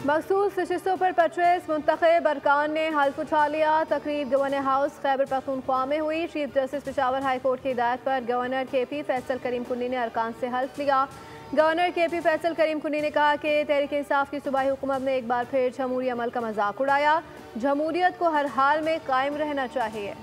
मखसूस नशिस्तों पर 25 मुंतखब अरकान ने हल्फ उठा लिया। तकरीब गवर्नर हाउस खैबर पख्तूनख्वा में हुई। Chief justice Peshawar high court की हिदायत पर गवर्नर KP फैसल करीम कुन्नी ने अरकान से हल्फ लिया। गवर्नर KP फैसल करीम कुन्नी ने कहा कि तहरीक इंसाफ की सूबाई हुकूमत ने एक बार फिर जमहूरी अमल का मजाक उड़ाया। जमहूरियत को हर हाल में कायम रहना चाहिए।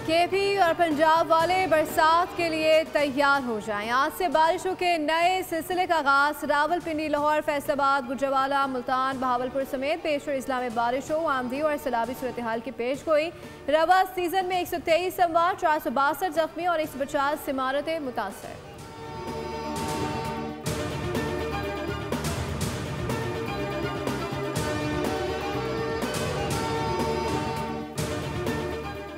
KP और पंजाब वाले बरसात के लिए तैयार हो जाएं। आज से बारिशों के नए सिलसिले का आगाज। रावलपिंडी, लाहौर, फैसलाबाद, गुजरावाला, मुल्तान, बहावलपुर समेत पेशवर अजला में बारिशों, आमदी और सैलाबी सूरत हाल की पेश गोई। रवा सीजन में 123 अमवात, 462 जख्मी और 150 इमारतें मुतासर।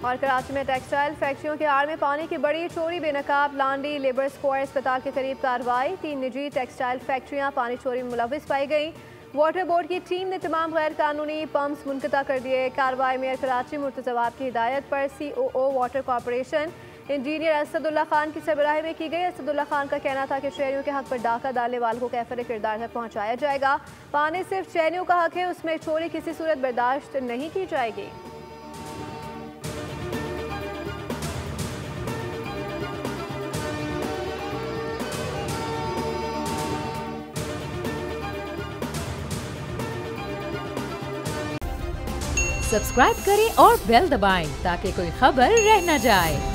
और कराची में टेक्सटाइल फैक्ट्रियों के आड़ में पानी की बड़ी चोरी बेनकाब। लांडी लेबर स्क्वायर अस्पताल के करीब कार्रवाई। 3 निजी टेक्सटाइल फैक्ट्रियां पानी चोरी में मुलविस पाई गई। वाटर बोर्ड की टीम ने तमाम गैर कानूनी पंप्स मुनक़ता कर दिए। कार्रवाई मेयर कराची मुर्तज़ा की हिदायत पर COO water corporation engineer Asadullah Khan की सरबराही में की गई। असदुल्ला खान का कहना था कि शहरियों के हक पर डाका डालने वालों को कैफर किरदार तक पहुँचाया जाएगा। पानी सिर्फ शहरियों का हक है, उसमें चोरी किसी सूरत बर्दाश्त नहीं की जाएगी। सब्सक्राइब करें और बेल दबाएं ताकि कोई खबर रह न जाए।